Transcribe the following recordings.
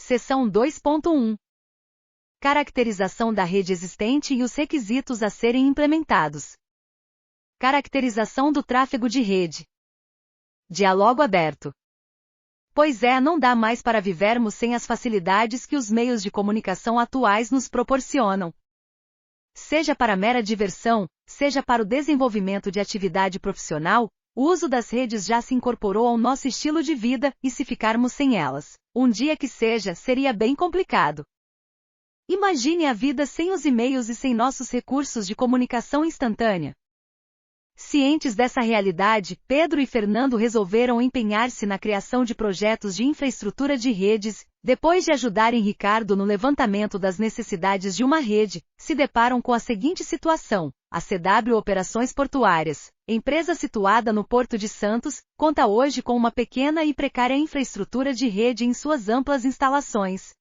Seção 2.1. Caracterização da rede existente e os requisitos a serem implementados. Caracterização do tráfego de rede. Diálogo aberto. Pois é, não dá mais para vivermos sem as facilidades que os meios de comunicação atuais nos proporcionam. Seja para mera diversão, seja para o desenvolvimento de atividade profissional, o uso das redes já se incorporou ao nosso estilo de vida, e se ficarmos sem elas, um dia que seja, seria bem complicado. Imagine a vida sem os e-mails e sem nossos recursos de comunicação instantânea. Cientes dessa realidade, Pedro e Fernando resolveram empenhar-se na criação de projetos de infraestrutura de redes. Depois de ajudarem Ricardo no levantamento das necessidades de uma rede, se deparam com a seguinte situação: a CW Operações Portuárias, empresa situada no Porto de Santos, conta hoje com uma pequena e precária infraestrutura de rede em suas amplas instalações.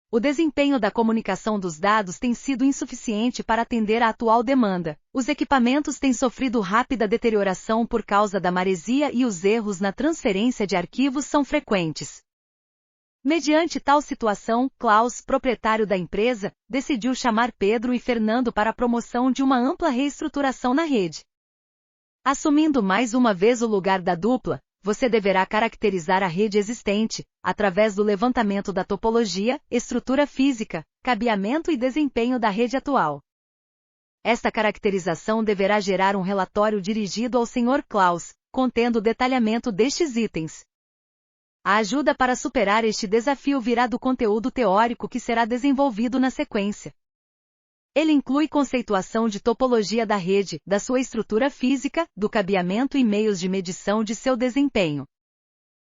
O desempenho da comunicação dos dados tem sido insuficiente para atender à atual demanda. Os equipamentos têm sofrido rápida deterioração por causa da maresia e os erros na transferência de arquivos são frequentes. Mediante tal situação, Klaus, proprietário da empresa, decidiu chamar Pedro e Fernando para a promoção de uma ampla reestruturação na rede. Assumindo mais uma vez o lugar da dupla, você deverá caracterizar a rede existente, através do levantamento da topologia, estrutura física, cabeamento e desempenho da rede atual. Esta caracterização deverá gerar um relatório dirigido ao Sr. Klaus, contendo o detalhamento destes itens. A ajuda para superar este desafio virá do conteúdo teórico que será desenvolvido na sequência. Ele inclui conceituação de topologia da rede, da sua estrutura física, do cabeamento e meios de medição de seu desempenho.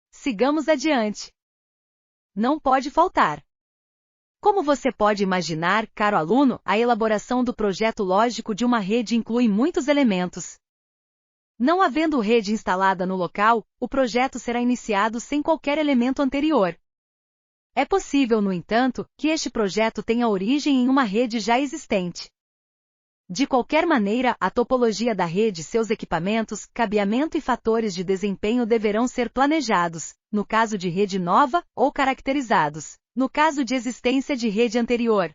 Sigamos adiante. Não pode faltar. Como você pode imaginar, caro aluno, a elaboração do projeto lógico de uma rede inclui muitos elementos. Não havendo rede instalada no local, o projeto será iniciado sem qualquer elemento anterior. É possível, no entanto, que este projeto tenha origem em uma rede já existente. De qualquer maneira, a topologia da rede, seus equipamentos, cabeamento e fatores de desempenho deverão ser planejados, no caso de rede nova, ou caracterizados, no caso de existência de rede anterior.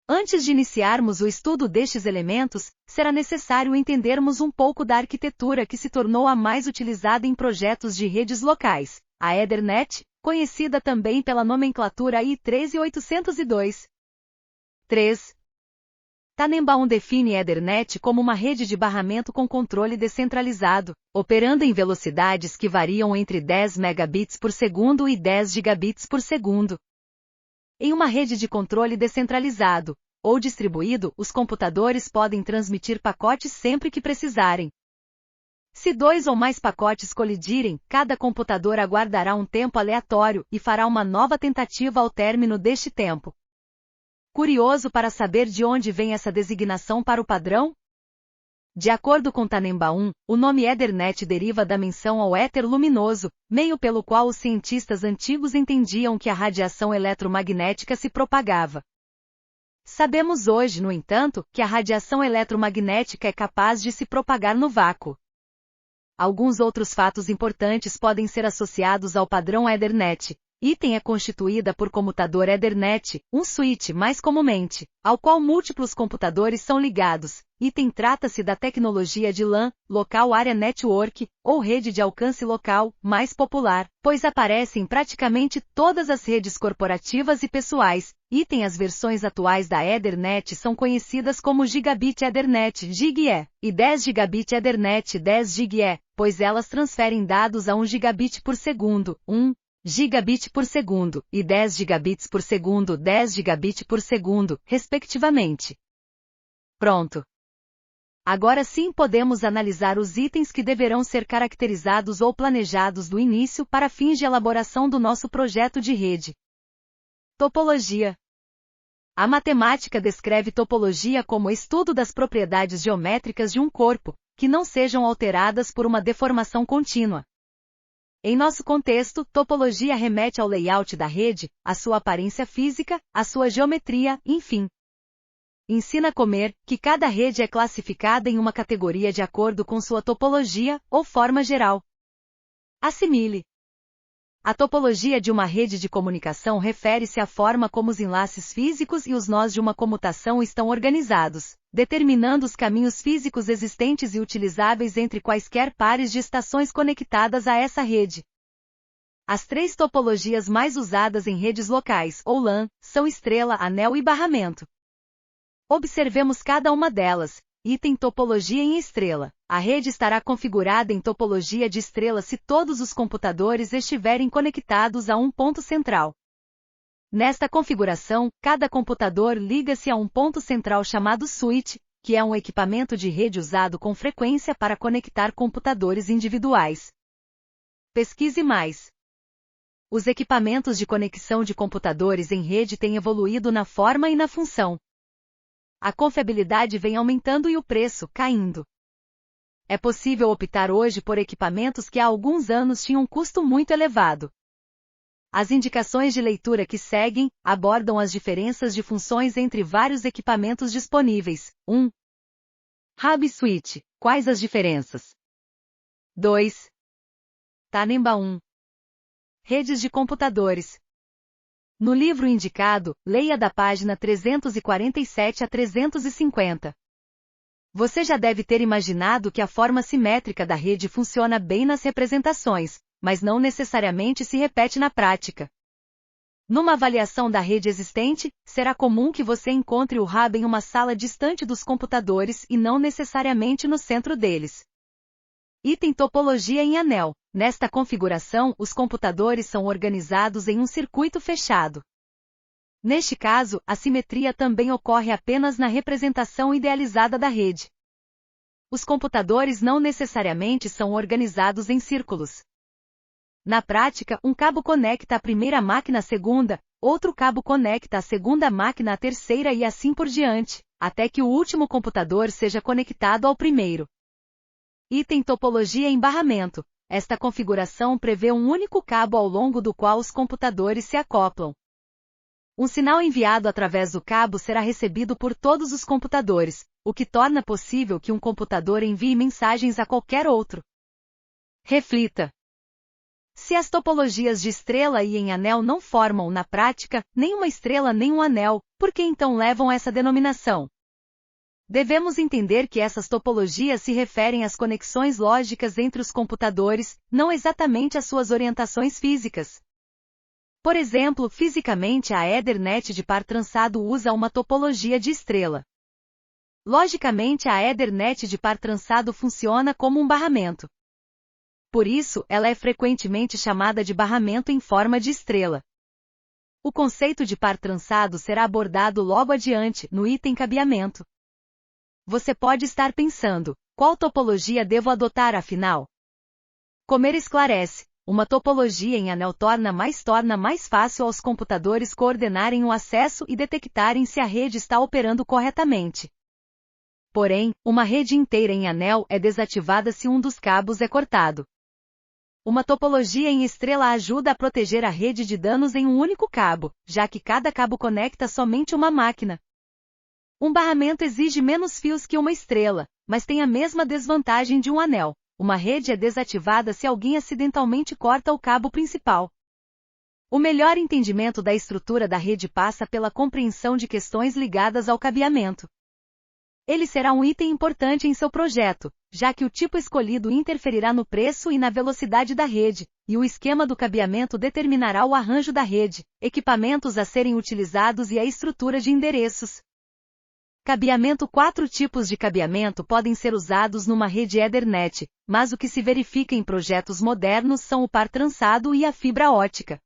Antes de iniciarmos o estudo destes elementos, será necessário entendermos um pouco da arquitetura que se tornou a mais utilizada em projetos de redes locais, a Ethernet, conhecida também pela nomenclatura I13802. 3. Tannenbaum define Ethernet como uma rede de barramento com controle descentralizado, operando em velocidades que variam entre 10 megabits por segundo e 10 gigabits por segundo. Em uma rede de controle descentralizado, ou distribuído, os computadores podem transmitir pacotes sempre que precisarem. Se dois ou mais pacotes colidirem, cada computador aguardará um tempo aleatório e fará uma nova tentativa ao término deste tempo. Curioso para saber de onde vem essa designação para o padrão? De acordo com Tannenbaum, o nome Ethernet deriva da menção ao éter luminoso, meio pelo qual os cientistas antigos entendiam que a radiação eletromagnética se propagava. Sabemos hoje, no entanto, que a radiação eletromagnética é capaz de se propagar no vácuo. Alguns outros fatos importantes podem ser associados ao padrão Ethernet. Item é constituída por comutador Ethernet, um switch mais comumente, ao qual múltiplos computadores são ligados. Item trata-se da tecnologia de LAN, Local Area Network, ou rede de alcance local, mais popular, pois aparece em praticamente todas as redes corporativas e pessoais. Item as versões atuais da Ethernet são conhecidas como Gigabit Ethernet (GigE) e 10 Gigabit Ethernet 10 GigE, pois elas transferem dados a 1 gigabit por segundo, 1 gigabit por segundo, e 10 gigabits por segundo, 10 gigabit por segundo, respectivamente. Pronto. Agora sim podemos analisar os itens que deverão ser caracterizados ou planejados do início para fins de elaboração do nosso projeto de rede. Topologia. A matemática descreve topologia como estudo das propriedades geométricas de um corpo, que não sejam alteradas por uma deformação contínua. Em nosso contexto, topologia remete ao layout da rede, à sua aparência física, à sua geometria, enfim. Ensina a comer, que cada rede é classificada em uma categoria de acordo com sua topologia, ou forma geral. Assimile. A topologia de uma rede de comunicação refere-se à forma como os enlaces físicos e os nós de uma comutação estão organizados, determinando os caminhos físicos existentes e utilizáveis entre quaisquer pares de estações conectadas a essa rede. As três topologias mais usadas em redes locais, ou LAN, são estrela, anel e barramento. Observemos cada uma delas. Item topologia em estrela. A rede estará configurada em topologia de estrela se todos os computadores estiverem conectados a um ponto central. Nesta configuração, cada computador liga-se a um ponto central chamado switch, que é um equipamento de rede usado com frequência para conectar computadores individuais. Pesquise mais. Os equipamentos de conexão de computadores em rede têm evoluído na forma e na função. A confiabilidade vem aumentando e o preço caindo. É possível optar hoje por equipamentos que há alguns anos tinham um custo muito elevado. As indicações de leitura que seguem abordam as diferenças de funções entre vários equipamentos disponíveis. 1. Hub Switch. Quais as diferenças? 2. Tannenbaum. Redes de computadores. No livro indicado, leia da página 347 a 350. Você já deve ter imaginado que a forma simétrica da rede funciona bem nas representações, mas não necessariamente se repete na prática. Numa avaliação da rede existente, será comum que você encontre o hub em uma sala distante dos computadores e não necessariamente no centro deles. Item topologia em anel. Nesta configuração, os computadores são organizados em um circuito fechado. Neste caso, a simetria também ocorre apenas na representação idealizada da rede. Os computadores não necessariamente são organizados em círculos. Na prática, um cabo conecta a primeira máquina à segunda, outro cabo conecta a segunda máquina à terceira e assim por diante, até que o último computador seja conectado ao primeiro. Item topologia em barramento. Esta configuração prevê um único cabo ao longo do qual os computadores se acoplam. Um sinal enviado através do cabo será recebido por todos os computadores, o que torna possível que um computador envie mensagens a qualquer outro. Reflita. Se as topologias de estrela e em anel não formam, na prática, nem uma estrela nem um anel, por que então levam essa denominação? Devemos entender que essas topologias se referem às conexões lógicas entre os computadores, não exatamente às suas orientações físicas. Por exemplo, fisicamente a Ethernet de par trançado usa uma topologia de estrela. Logicamente a Ethernet de par trançado funciona como um barramento. Por isso, ela é frequentemente chamada de barramento em forma de estrela. O conceito de par trançado será abordado logo adiante, no item cabeamento. Você pode estar pensando, qual topologia devo adotar afinal? Comer esclarece, uma topologia em anel torna mais fácil aos computadores coordenarem o acesso e detectarem se a rede está operando corretamente. Porém, uma rede inteira em anel é desativada se um dos cabos é cortado. Uma topologia em estrela ajuda a proteger a rede de danos em um único cabo, já que cada cabo conecta somente uma máquina. Um barramento exige menos fios que uma estrela, mas tem a mesma desvantagem de um anel. Uma rede é desativada se alguém acidentalmente corta o cabo principal. O melhor entendimento da estrutura da rede passa pela compreensão de questões ligadas ao cabeamento. Ele será um item importante em seu projeto, já que o tipo escolhido interferirá no preço e na velocidade da rede, e o esquema do cabeamento determinará o arranjo da rede, equipamentos a serem utilizados e a estrutura de endereços. Cabeamento. 4 tipos de cabeamento podem ser usados numa rede Ethernet, mas o que se verifica em projetos modernos são o par trançado e a fibra ótica.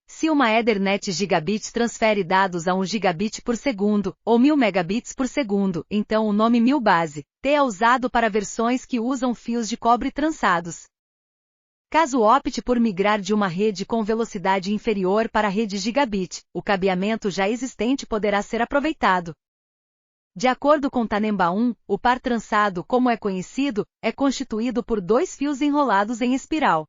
Se uma Ethernet gigabit transfere dados a 1 gigabit por segundo, ou 1000 megabits por segundo, então o nome 1000 base T é usado para versões que usam fios de cobre trançados. Caso opte por migrar de uma rede com velocidade inferior para a rede gigabit, o cabeamento já existente poderá ser aproveitado. De acordo com Tannenbaum, o par trançado, como é conhecido, é constituído por 2 fios enrolados em espiral.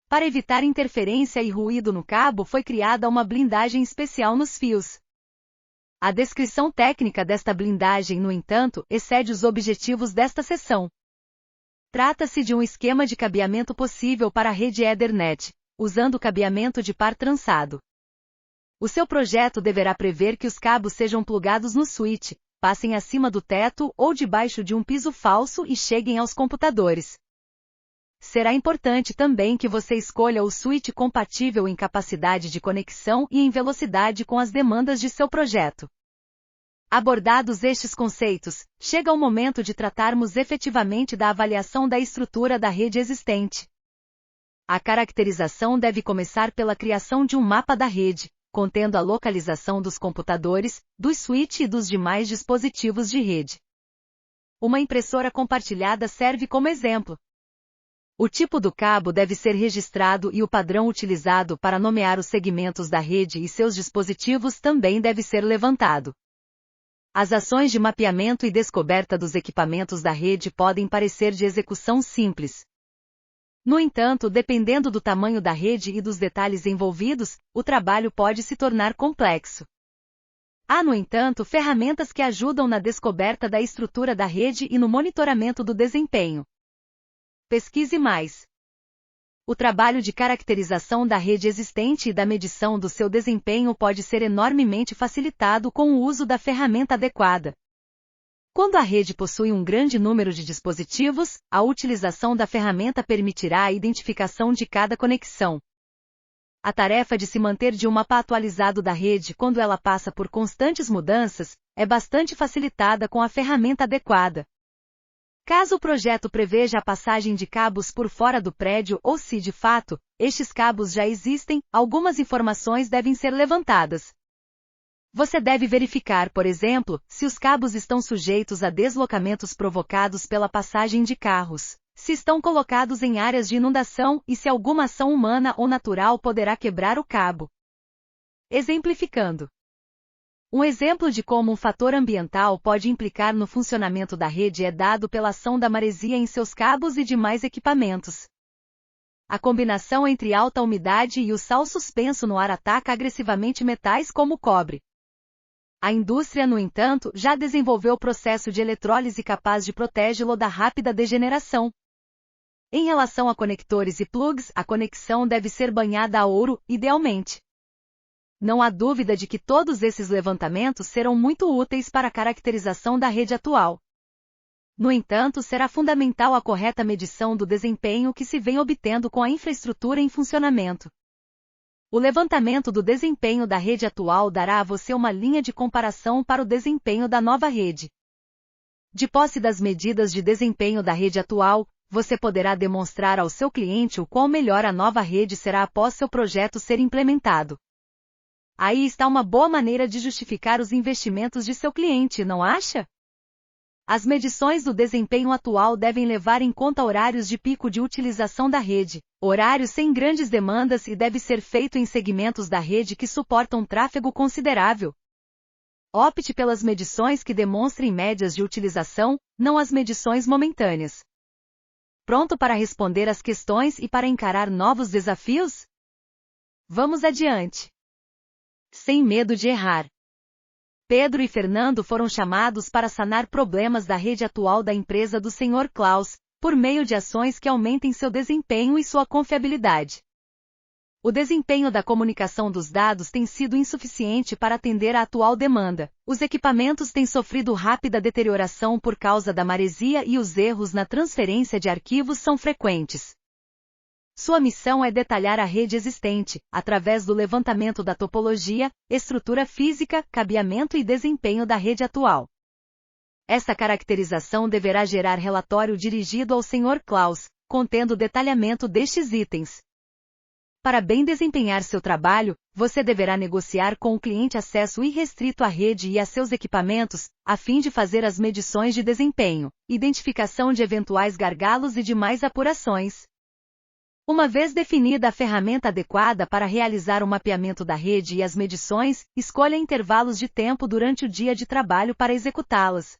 Para evitar interferência e ruído no cabo, foi criada uma blindagem especial nos fios. A descrição técnica desta blindagem, no entanto, excede os objetivos desta seção. Trata-se de um esquema de cabeamento possível para a rede Ethernet, usando cabeamento de par trançado. O seu projeto deverá prever que os cabos sejam plugados no switch, passem acima do teto ou debaixo de um piso falso e cheguem aos computadores. Será importante também que você escolha o switch compatível em capacidade de conexão e em velocidade com as demandas de seu projeto. Abordados estes conceitos, chega o momento de tratarmos efetivamente da avaliação da estrutura da rede existente. A caracterização deve começar pela criação de um mapa da rede, contendo a localização dos computadores, dos switch e dos demais dispositivos de rede. Uma impressora compartilhada serve como exemplo. O tipo do cabo deve ser registrado e o padrão utilizado para nomear os segmentos da rede e seus dispositivos também deve ser levantado. As ações de mapeamento e descoberta dos equipamentos da rede podem parecer de execução simples. No entanto, dependendo do tamanho da rede e dos detalhes envolvidos, o trabalho pode se tornar complexo. Há, no entanto, ferramentas que ajudam na descoberta da estrutura da rede e no monitoramento do desempenho. Pesquise mais. O trabalho de caracterização da rede existente e da medição do seu desempenho pode ser enormemente facilitado com o uso da ferramenta adequada. Quando a rede possui um grande número de dispositivos, a utilização da ferramenta permitirá a identificação de cada conexão. A tarefa de se manter de um mapa atualizado da rede quando ela passa por constantes mudanças é bastante facilitada com a ferramenta adequada. Caso o projeto preveja a passagem de cabos por fora do prédio ou se, de fato, estes cabos já existem, algumas informações devem ser levantadas. Você deve verificar, por exemplo, se os cabos estão sujeitos a deslocamentos provocados pela passagem de carros, se estão colocados em áreas de inundação e se alguma ação humana ou natural poderá quebrar o cabo. Exemplificando. Um exemplo de como um fator ambiental pode implicar no funcionamento da rede é dado pela ação da maresia em seus cabos e demais equipamentos. A combinação entre alta umidade e o sal suspenso no ar ataca agressivamente metais como o cobre. A indústria, no entanto, já desenvolveu o processo de eletrólise capaz de protegê-lo da rápida degeneração. Em relação a conectores e plugs, a conexão deve ser banhada a ouro, idealmente. Não há dúvida de que todos esses levantamentos serão muito úteis para a caracterização da rede atual. No entanto, será fundamental a correta medição do desempenho que se vem obtendo com a infraestrutura em funcionamento. O levantamento do desempenho da rede atual dará a você uma linha de comparação para o desempenho da nova rede. De posse das medidas de desempenho da rede atual, você poderá demonstrar ao seu cliente o quão melhor a nova rede será após seu projeto ser implementado. Aí está uma boa maneira de justificar os investimentos de seu cliente, não acha? As medições do desempenho atual devem levar em conta horários de pico de utilização da rede, horários sem grandes demandas e deve ser feito em segmentos da rede que suportam tráfego considerável. Opte pelas medições que demonstrem médias de utilização, não as medições momentâneas. Pronto para responder às questões e para encarar novos desafios? Vamos adiante. Sem medo de errar. Pedro e Fernando foram chamados para sanar problemas da rede atual da empresa do Sr. Klaus, por meio de ações que aumentem seu desempenho e sua confiabilidade. O desempenho da comunicação dos dados tem sido insuficiente para atender à atual demanda. Os equipamentos têm sofrido rápida deterioração por causa da maresia e os erros na transferência de arquivos são frequentes. Sua missão é detalhar a rede existente, através do levantamento da topologia, estrutura física, cabeamento e desempenho da rede atual. Esta caracterização deverá gerar relatório dirigido ao Sr. Klaus, contendo detalhamento destes itens. Para bem desempenhar seu trabalho, você deverá negociar com o cliente acesso irrestrito à rede e a seus equipamentos, a fim de fazer as medições de desempenho, identificação de eventuais gargalos e demais apurações. Uma vez definida a ferramenta adequada para realizar o mapeamento da rede e as medições, escolha intervalos de tempo durante o dia de trabalho para executá-las.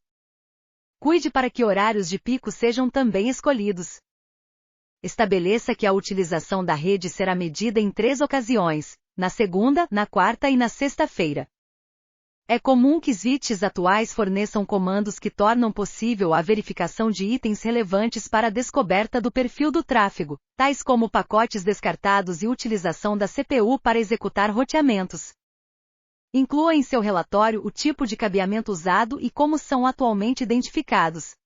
Cuide para que horários de pico sejam também escolhidos. Estabeleça que a utilização da rede será medida em 3 ocasiões, na segunda, na quarta e na sexta-feira. É comum que switches atuais forneçam comandos que tornam possível a verificação de itens relevantes para a descoberta do perfil do tráfego, tais como pacotes descartados e utilização da CPU para executar roteamentos. Inclua em seu relatório o tipo de cabeamento usado e como são atualmente identificados.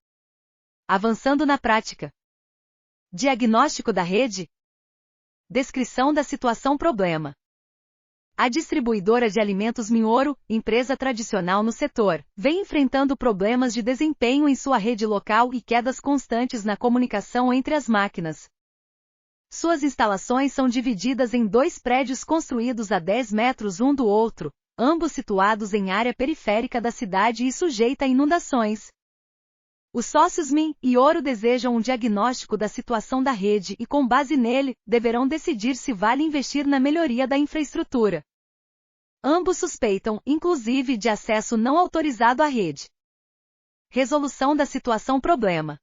Avançando na prática. Diagnóstico da rede. Descrição da situação problema. A distribuidora de alimentos Minoro, empresa tradicional no setor, vem enfrentando problemas de desempenho em sua rede local e quedas constantes na comunicação entre as máquinas. Suas instalações são divididas em 2 prédios construídos a 10 metros um do outro, ambos situados em área periférica da cidade e sujeita a inundações. Os sócios Min e Ouro desejam um diagnóstico da situação da rede e, com base nele, deverão decidir se vale investir na melhoria da infraestrutura. Ambos suspeitam, inclusive, de acesso não autorizado à rede. Resolução da situação problema.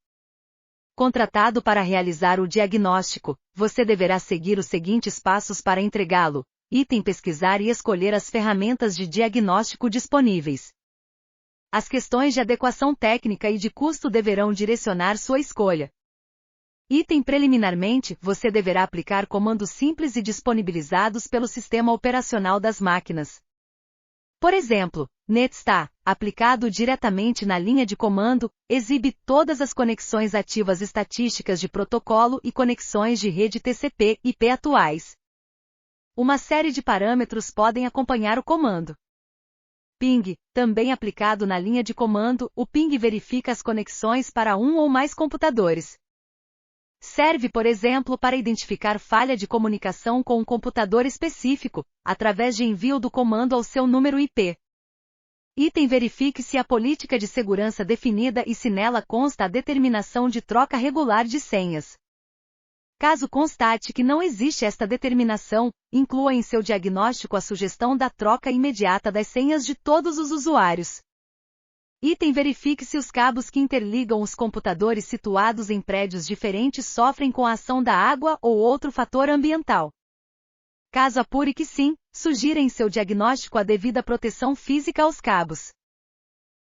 Contratado para realizar o diagnóstico, você deverá seguir os seguintes passos para entregá-lo. Item: pesquisar e escolher as ferramentas de diagnóstico disponíveis. As questões de adequação técnica e de custo deverão direcionar sua escolha. Item: preliminarmente, você deverá aplicar comandos simples e disponibilizados pelo sistema operacional das máquinas. Por exemplo, netsta, aplicado diretamente na linha de comando, exibe todas as conexões ativas estatísticas de protocolo e conexões de rede TCP/IP atuais. Uma série de parâmetros podem acompanhar o comando. Ping, também aplicado na linha de comando, o ping verifica as conexões para um ou mais computadores. Serve, por exemplo, para identificar falha de comunicação com um computador específico, através de envio do comando ao seu número IP. Item: verifique se a política de segurança definida e se nela consta a determinação de troca regular de senhas. Caso constate que não existe esta determinação, inclua em seu diagnóstico a sugestão da troca imediata das senhas de todos os usuários. Item: verifique se os cabos que interligam os computadores situados em prédios diferentes sofrem com a ação da água ou outro fator ambiental. Caso apure que sim, sugira em seu diagnóstico a devida proteção física aos cabos.